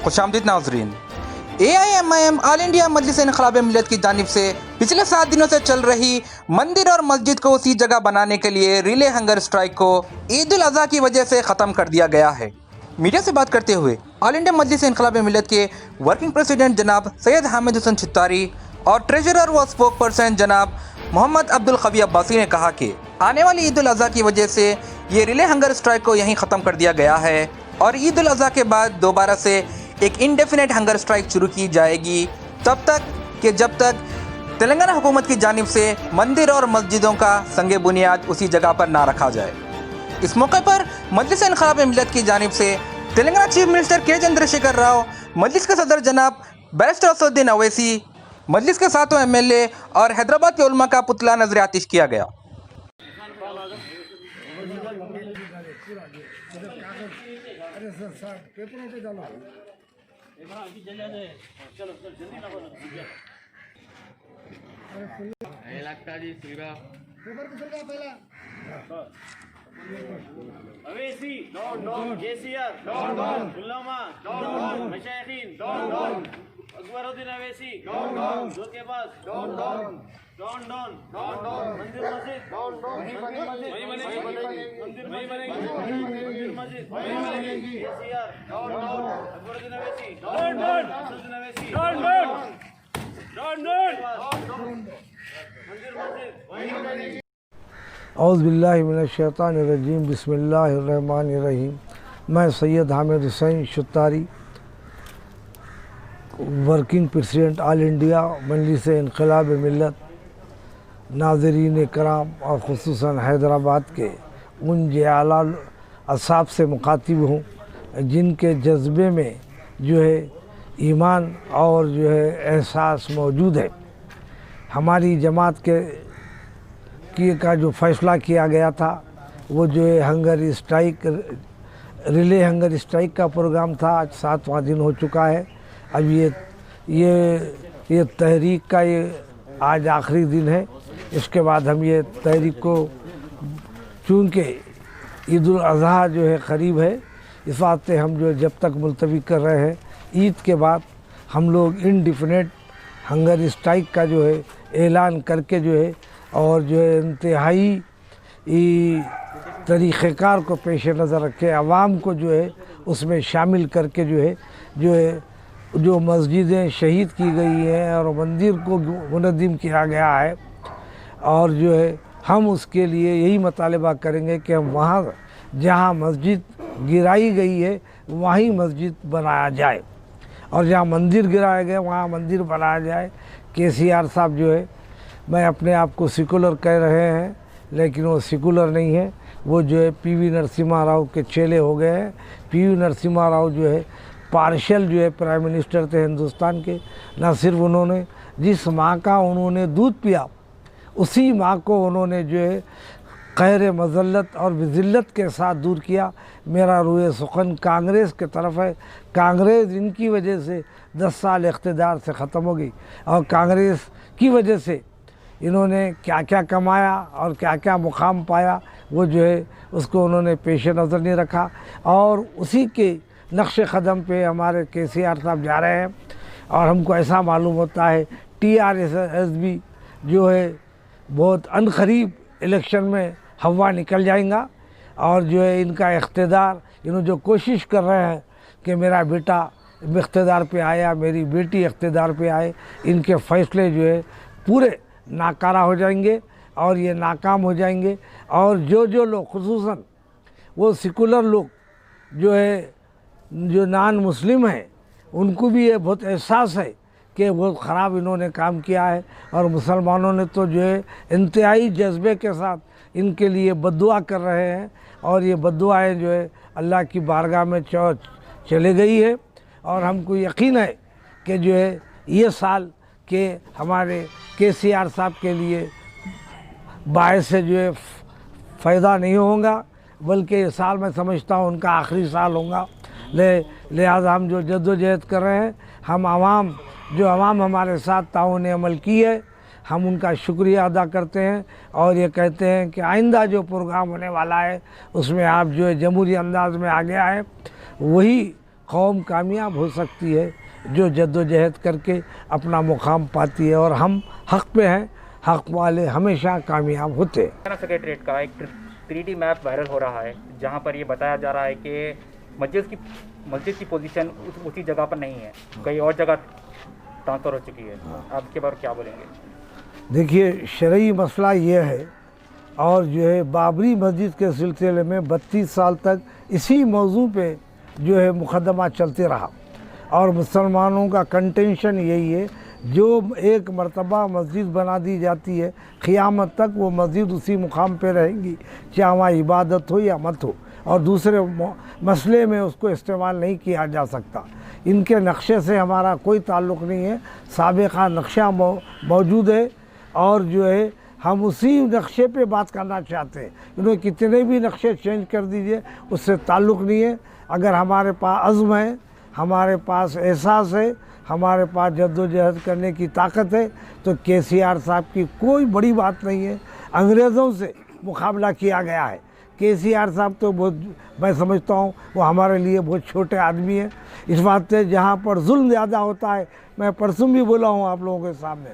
खुशामदीद नाजरीन, AIMIM all India Majlis Inquilab मिल्लत की जानिब से पिछले 7 दिनों से चल रही मंदिर और मस्जिद को उसी जगह बनाने के लिए रिले हंगर स्ट्राइक को ईद उल अज़हा की वजह से ख़त्म कर दिया गया है। मीडिया से बात करते हुए ऑल इंडिया मजलिस इन्क़िलाब मिल्लत के वर्किंग प्रेसिडेंट जनाब सैयद हामिद हुसैन चित्तारी और ट्रेजरर व स्पोक पर्सन जनाब मोहम्मद अब्दुल क़वी अब्बासी ने कहा कि आने वाली ईद उल अज़हा की वजह से ये रिले हंगर स्ट्राइक को यहीं ख़त्म कर दिया गया है और ईद उल अज़हा के बाद दोबारा से एक इंडेफिनेट हंगर स्ट्राइक शुरू की जाएगी तब तक कि जब तक तेलंगाना हुकूमत की जानिब से मंदिर और मस्जिदों का संगे बुनियाद उसी जगह पर ना रखा जाए। इस मौके पर मजलिस इन्क़िलाब मिल्लत की जानिब से तेलंगाना चीफ मिनिस्टर के चंद्रशेखर राव, मजलिस के सदर जनाब बैरिस्टर असदुद्दीन अवैसी, मजलिस के 7 MLA और हैदराबाद के उलमा का पुतला नजर आतिश किया गया। अवेसी डॉन केसीआर डॉन उल्लामा डॉन मशाइखीन डॉन अकबरुद्दीन अवेसी डॉन जोकेबाज डॉन मंदिर मस्जिद वहीं बनेगी मंदिर मस्जिद वहीं बनेगी केसीआर डॉन अकबरुद्दीन अवेसी डॉन मंदिर मस्जिद वहीं बनेगी। औज़ु बिल्लाहि मिनश्शैतानिर्रजीम बिस्मिल्लाहिर्रहमानिर्रहीम। मैं Syed Hamid Hussain Chittari, working president all India Majlis Inquilab Millat, नाज़रीन कराम और ख़ुसूसन हैदराबाद के उन आला असाब से मुखातिब हूँ जिनके जज्बे में जो है ईमान और जो है एहसास मौजूद है। हमारी जमात के का जो फ़ैसला किया गया था वो जो है hunger strike, relay hunger strike का प्रोग्राम था। आज 7वां दिन हो चुका है। अब ये तहरीक का ये आज आखिरी दिन है। इसके बाद हम ये तहरीक को, चूँकि ईद उल अज़हा जो है क़रीब है, इस वास्ते हम जो जब तक मुलतवी कर रहे हैं, ईद के बाद हम लोग इंडेफिनेट हंगर स्ट्राइक का जो है ऐलान करके जो है और जो है इंतहाई तरीक़ेकार को पेश नज़र रखे आवाम को जो है उसमें शामिल करके जो मस्जिदें शहीद की गई हैं और मंदिर को मुनज़्ज़म किया गया है, और जो है हम उसके लिए यही मुतालबा करेंगे कि हम वहाँ जहाँ मस्जिद गिराई गई है वहीं मस्जिद बनाया जाए और जहाँ मंदिर गिराया गया वहाँ मंदिर बनाया जाए। KCR साहब जो है, मैं अपने आप को सेकुलर कह रहे हैं लेकिन वो सेकुलर नहीं है, वो जो है PV नरसिम्हा राव के चेले हो गए हैं। PV नरसिम्हा राव जो है पार्शियल जो है प्राइम मिनिस्टर थे हिंदुस्तान के। न सिर्फ उन्होंने जिस माँ का उन्होंने दूध पिया उसी माँ को उन्होंने जो है कहर मज़ल्लत और ज़िल्लत के साथ दूर किया। मेरा रूए सुखन कांग्रेस के तरफ है। कांग्रेस इनकी वजह से 10 साल इक़्तिदार से ख़त्म हो गई और कांग्रेस की वजह से इन्होंने क्या क्या कमाया और क्या क्या मुकाम पाया वो जो है उसको उन्होंने पेश नज़र नहीं रखा, और उसी के नक्श क़दम पे हमारे KCR साहब जा रहे हैं। और हमको ऐसा मालूम होता है TRS भी जो है बहुत अनकरीब इलेक्शन में हवा निकल जाएगा, और जो है इनका इक़्तिदार, इन्होंने जो कोशिश कर रहे हैं कि मेरा बेटा इक़्तिदार पे आया, मेरी बेटी इक़्तिदार पे आए, इनके फ़ैसले जो है पूरे नाकारा हो जाएंगे और ये नाकाम हो जाएंगे। और जो लोग, खुसूसन वो सेकुलर लोग जो है जो नॉन मुस्लिम हैं उनको भी ये बहुत एहसास है कि बहुत ख़राब इन्होंने काम किया है, और मुसलमानों ने तो जो है इंतहाई जज्बे के साथ इनके लिए बद्दुआ कर रहे हैं, और ये बद्दुआएँ जो है अल्लाह की बारगाह में चले गई है। और हमको यकीन है कि जो है ये साल के हमारे KCR साहब के लिए बायस से जो है फ़ायदा नहीं होगा, बल्कि ये साल मैं समझता हूँ उनका आखिरी साल होगा। लिहाजा हम जो जद्दोजहद कर रहे हैं, हम आवाम हमारे साथ ताउन अमल की है, हम उनका शुक्रिया अदा करते हैं, और ये कहते हैं कि आइंदा जो प्रोग्राम होने वाला है उसमें आप जो है जमहूरी अंदाज में आगे आए, वही कौम कामयाब हो सकती है जो जद्दोजहद करके अपना मुकाम पाती है, और हम हक़ पे हैं, हक़ वाले हमेशा कामयाब होते हैं। सेक्रेटरीट का एक 3D मैप वायरल हो रहा है जहां पर ये बताया जा रहा है कि मस्जिद की पोजीशन उसी जगह पर नहीं है, कहीं और जगह ट्रांसफ़र हो चुकी है। आप इसके बारे में क्या बोलेंगे? देखिए, शरई मसला ये है, और जो है बाबरी मस्जिद के सिलसिले में 32 साल तक इसी मौजू पे जो है मुकदमा चलते रहा, और मुसलमानों का कंटेंशन यही है, जो एक मरतबा मस्जिद बना दी जाती है क़ियामत तक वो मस्जिद उसी मुकाम पे रहेगी, चाहे वहाँ इबादत हो या मत हो, और दूसरे मसले में उसको इस्तेमाल नहीं किया जा सकता। इनके नक्शे से हमारा कोई ताल्लुक़ नहीं है, साबिक़ा नक्शा मौजूद है, और जो है हम उसी नक्शे पे बात करना चाहते हैं। इन्होंने कितने भी नक्शे चेंज कर दीजिए, उससे ताल्लुक़ नहीं है। अगर हमारे पास अज़्म है, हमारे पास एहसास है, हमारे पास जद्दोजहद करने की ताकत है, तो KCR साहब की कोई बड़ी बात नहीं है। अंग्रेज़ों से मुकाबला किया गया है, KCR साहब तो बहुत, मैं समझता हूँ वो हमारे लिए बहुत छोटे आदमी हैं। इस बात से जहाँ पर जुल्म ज़्यादा होता है, मैं परसों भी बोला हूँ आप लोगों के सामने,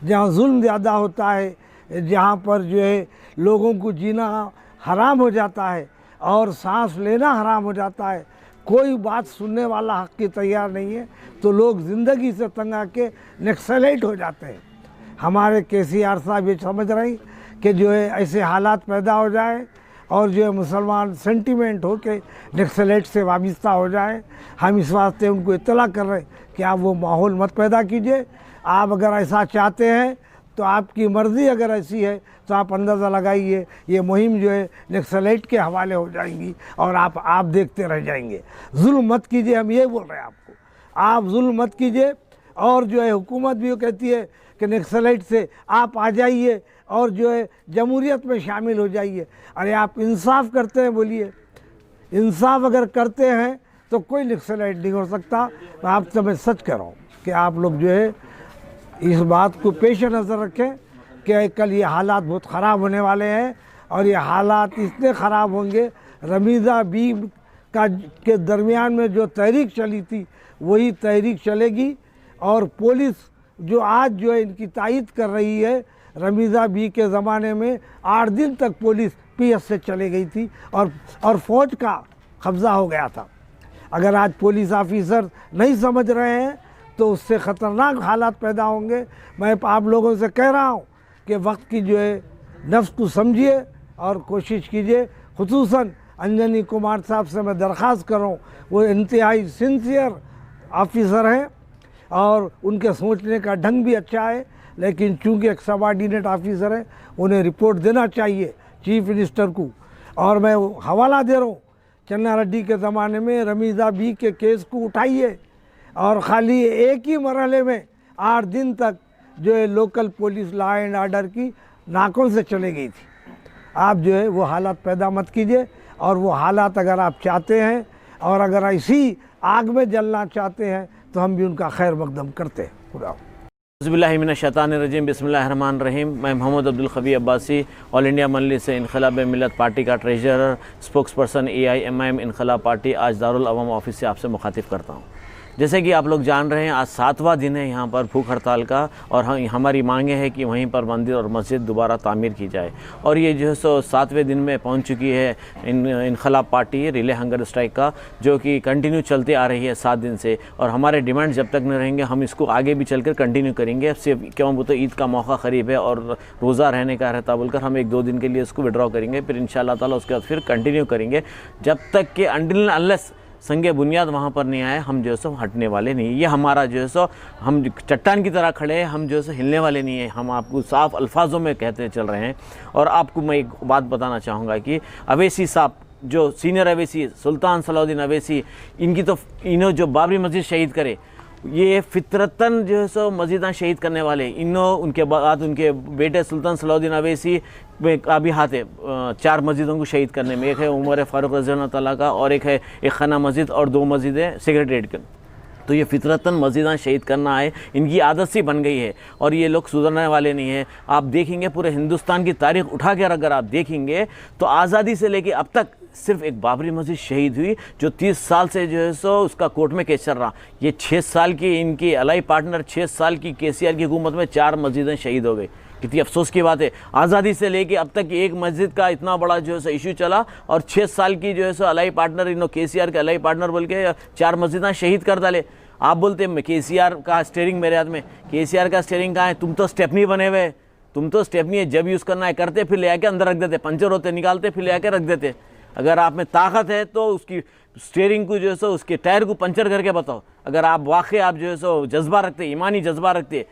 जहाँ जुल्म ज़्यादा होता है, जहाँ पर जो है लोगों को जीना हराम हो जाता है और सांस लेना हराम हो जाता है, कोई बात सुनने वाला हक़ की तैयार नहीं है, तो लोग ज़िंदगी से तंग आके नक्सलाइट हो जाते हैं। हमारे KCR साहब ये समझ रहे हैं कि जो है ऐसे हालात पैदा हो जाए, और जो है मुसलमान सेंटिमेंट हो के नक्सलाइट से वाबस्ता हो जाए। हम इस वास्ते उनको इत्तला कर रहे हैं कि आप वो माहौल मत पैदा कीजिए। आप अगर ऐसा चाहते हैं तो आपकी मर्ज़ी अगर ऐसी है तो आप अंदाज़ा लगाइए ये मुहिम जो है नक्सलाइट के हवाले हो जाएंगी, और आप देखते रह जाएंगे। जुल्म मत कीजिए, हम ये बोल रहे हैं आपको, आप जुल्म मत कीजिए। और जो है हुकूमत भी कहती है कि नक्सलाइट से आप आ जाइए और जो है जमहूरियत में शामिल हो जाइए। अरे आप इंसाफ करते हैं, बोलिए, इंसाफ अगर करते हैं तो कोई नक्सलाइट नहीं हो सकता। मैं आपसे मैं सच कह रहा हूँ कि आप लोग जो है इस बात को पेश नज़र रखें कि कल ये हालात बहुत ख़राब होने वाले हैं, और ये हालात इतने ख़राब होंगे, रमीज़ा बी के दरमियान में जो तहरीक चली थी वही तहरीक चलेगी, और पुलिस जो आज जो है इनकी तायद कर रही है, रमीज़ा बी के ज़माने में 8 दिन तक पुलिस PS से चले गई थी, और फ़ौज का कब्ज़ा हो गया था। अगर आज पुलिस ऑफिसर नहीं समझ रहे हैं तो उससे ख़तरनाक हालात पैदा होंगे। मैं आप लोगों से कह रहा हूँ कि वक्त की जो है नफ्स को समझिए और कोशिश कीजिए। खुसूसन अंजनी कुमार साहब से मैं दरख्वास्त कर रहा हूँ, वो इंतहाई सिंसियर ऑफिसर हैं और उनके सोचने का ढंग भी अच्छा है, लेकिन चूंकि एक सबऑर्डिनेट ऑफिसर है उन्हें रिपोर्ट देना चाहिए चीफ मिनिस्टर को। और मैं हवाला दे रहा हूँ, चन्ना रेड्डी के ज़माने में रमीज़ा बी के केस को उठाइए, और ख़ाली एक ही मरहले में 8 दिन तक जो है local police law and order की नाकों से चले गई थी। आप जो है वो हालात पैदा मत कीजिए, और वो हालात अगर आप चाहते हैं और अगर ऐसी आग में जलना चाहते हैं तो हम भी उनका खैर मकदम करते हैं। खुदा बिस्मिल्लाहिर्रहमानिर्रहीम, बिस्मिल्लाहिर्रहमानिर्रहीम। मैं Mohammad Abdul Khabeer Abbasi, all India Majlis Inquilab Millat party का treasurer, spokesperson AIMIM Inquilab party, आज दारुल अवाम ऑफिस से आपसे मुखातिब करता हूँ। जैसे कि आप लोग जान रहे हैं, आज 7वां दिन है यहाँ पर भूख हड़ताल का, और हमारी मांगे है कि वहीं पर मंदिर और मस्जिद दोबारा तामीर की जाए। और ये जो है सो 7वें दिन में पहुँच चुकी है इनकलाब पार्टी रिले हंगर स्ट्राइक का, जो कि कंटिन्यू चलते आ रही है 7 दिन से। और हमारे डिमांड जब तक न रहेंगे, हम इसको आगे भी चलकर कंटिन्यू करेंगे। सिर्फ क्यों, वो तो ईद का मौका करीब है और रोज़ा रहने का रहता बोलकर हम 1-2 दिन के लिए इसको विड्रॉ करेंगे, फिर इंशाअल्लाह ताला उसके बाद फिर कंटिन्यू करेंगे जब तक कि अनटिल अनलेस संगे बुनियाद वहाँ पर नहीं आए, हम जो है सो हटने वाले नहीं। ये हमारा जो है सो, हम चट्टान की तरह खड़े हैं, हम जो है सो हिलने वाले नहीं हैं। हम आपको साफ अल्फाजों में कहते चल रहे हैं। और आपको मैं एक बात बताना चाहूँगा कि अवैसी साहब, जो सीनियर अवैसी सुल्तान सलाउद्दीन अवैसी, इनकी तो इन्हों जो बाबरी मस्जिद शहीद करे, ये फितरतन जो है सो मस्जिदां शहीद करने वाले, इन्हों उनके बाद उनके बेटे सुल्तान सलाउद्दीन अवैसी में का भी हाथ है 4 मस्जिदों को शहीद करने में। एक है उमर फारूक रज़ी अल्लाह तआला का, और एक है एक खाना मस्जिद, और 2 मस्जिदें सेक्रेटरीट के। तो ये फितरतन मस्जिदां शहीद करना है, इनकी आदत सी बन गई है और ये लोग सुधरने वाले नहीं हैं। आप देखेंगे पूरे हिंदुस्तान की तारीख उठा कर अगर आप देखेंगे तो आज़ादी से लेके अब तक सिर्फ एक बाबरी मस्जिद शहीद हुई, जो 30 साल से जो है सो उसका कोर्ट में केस चल रहा। ये 6 साल की इनकी अलाई पार्टनर, 6 साल की केसीआर की हुकूमत में 4 मस्जिदें शहीद हो गई। कितनी अफसोस की बात है। आज़ादी से लेके अब तक एक मस्जिद का इतना बड़ा जो है सो इशू चला, और 6 साल की जो है सो अलाई पार्टनर, इन्हों केसीआर के अलाई पार्टनर बोल के 4 मस्जिदें शहीद कर डाले। आप बोलते हैं केसीआर का स्टीयरिंग मेरे हाथ में, केसीआर का स्टीयरिंग कहाँ है? तुम तो स्टेपनी बने हुए, तुम तो स्टेपनी है, जब यूज़ करना है करते, फिर ले आके अंदर रख देते, पंचर होते निकालते, फिर ले आके रख देते। अगर आप में ताकत है तो उसकी स्टीयरिंग को जो है सो उसके टायर को पंचर करके बताओ। अगर आप वाकई आप जो है सो जज्बा रखते, ईमानी जज्बा रखते,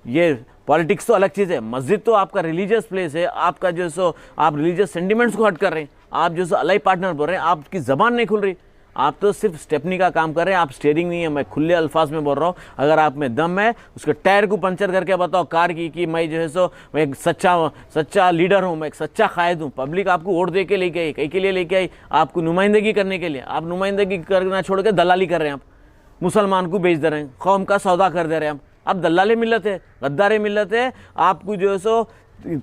ये पॉलिटिक्स तो अलग चीज़ है। मस्जिद तो आपका रिलीजियस प्लेस है, आपका जो है सो आप रिलीजियस सेंटिमेंट्स को हट कर रहे हैं, आप जो है सो अलाई पार्टनर बोल रहे हैं, आपकी ज़बान नहीं खुल रही, आप तो सिर्फ स्टेपनी का काम कर रहे हैं, आप स्टीयरिंग नहीं है। मैं खुले अल्फाज में बोल रहा हूँ, अगर आप में दम है उसके टायर को पंचर करके बताओ कार की, कि मैं जो है सो मैं एक सच्चा लीडर हूँ, मैं एक सच्चा कायद हूँ। पब्लिक आपको वोट दे के लेके आई, कई के लिए लेके आई, आपको नुमाइंदगी करने के लिए। आप नुमाइंदगी करना छोड़ के दलाली कर रहे हैं, आप मुसलमान को बेच दे रहे हैं, कौम का सौदा कर दे रहे हैं। आप दलाले मिलत है, गद्दारे मिलत है, आपको जो है सो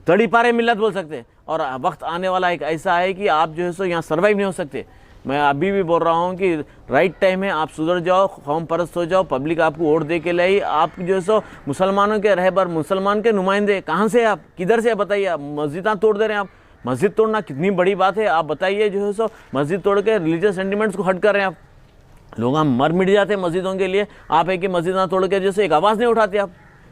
तड़ी पारे मिलत बोल सकते हैं। और वक्त आने वाला एक ऐसा है कि आप जो है सो यहाँ सर्वाइव नहीं हो सकते। मैं अभी भी बोल रहा हूँ कि राइट टाइम है, आप सुधर जाओ, कौम परस्त हो जाओ, पब्लिक आपको वोट दे के लाई। आप जो है सो मुसलमानों के रहबर, मुसलमान के नुमाइंदे, कहाँ से आप, किधर से बताइए? आप मस्जिदां तोड़ दे रहे हैं। आप मस्जिद तोड़ना कितनी बड़ी बात है, आप बताइए। जो है सो मस्जिद तोड़ के रिलीजियस सेंटिमेंट्स को हट कर रहे हैं आप। लोग हम मर मिट जाते हैं मस्जिदों के लिए, आप है कि मस्जिदां तोड़ के जैसे एक आवाज़ नहीं उठाते, आप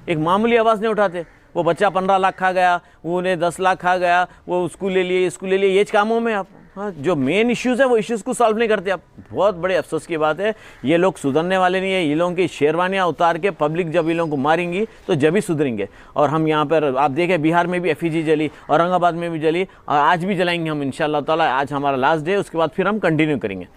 एक मामूली आवाज़ नहीं उठाते। वो बच्चा 15 लाख खा गया, वो उन्हें 10 लाख खा गया, वो उसको ले लिए, इसको ले लिए, ये कामों में आप, हाँ, जो मेन इश्यूज़ है वो इश्यूज़ को सॉल्व नहीं करते आप। बहुत बड़े अफसोस की बात है, ये लोग सुधरने वाले नहीं है। ये लोगों की शेरवानियाँ उतार के पब्लिक जब इन लोगों को मारेंगी तो जब ही सुधरेंगे। और हम यहाँ पर आप देखें, बिहार में भी एफईजी जली, औरंगाबाद में भी जली, और आज भी जलाएंगे हम इंशाअल्लाह ताला। आज हमारा लास्ट डे, उसके बाद फिर हम कंटिन्यू करेंगे।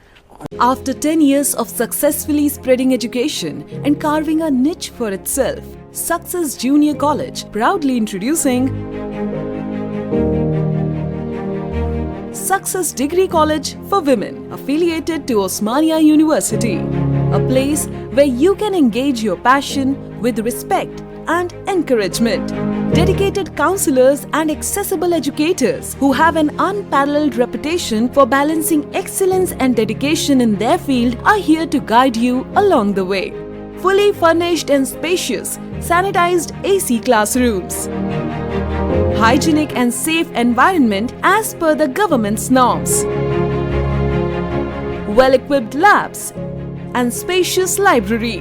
After 10 years of successfully spreading education and carving a niche for itself, Success Junior College proudly introducing Success Degree College for Women, affiliated to Osmania University, a place where you can engage your passion with respect and encouragement. Dedicated counselors and accessible educators who have an unparalleled reputation for balancing excellence and dedication in their field are here to guide you along the way. Fully furnished and spacious, sanitized AC classrooms. Hygienic and safe environment as per the government's norms. Well-equipped labs and spacious library.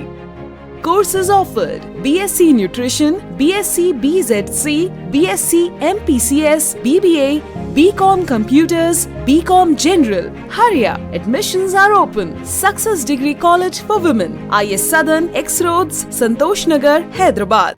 Courses offered: BSc Nutrition, BSc BZC, BSc MPCS, BBA, BCom Computers, BCom General. Hurry up! Admissions are open. Success Degree College for Women, IS Southern, X Roads, Santosh Nagar, Hyderabad.